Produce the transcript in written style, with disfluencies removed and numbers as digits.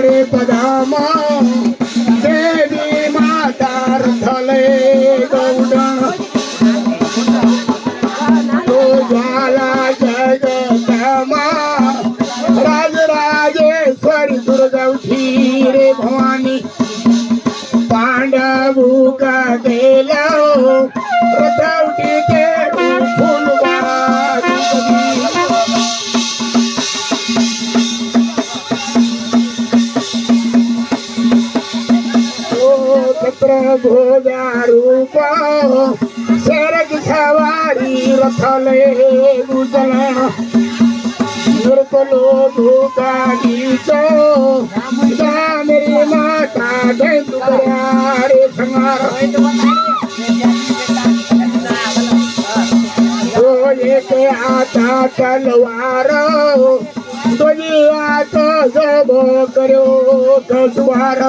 रे पदामा देवी माता रथले गौडण तो ज्वाला जगदमा राजराजेश्वरी दुर्गवती रे भवानी पांडवू का गेला रथवटी के फुलबारी प्रभोजा रूप शरद सवारी रथले गुजरण नृपलो धूका गीतो मेरी माता जय रे संहार के आता तलवार दोजी आत जब करो दसवार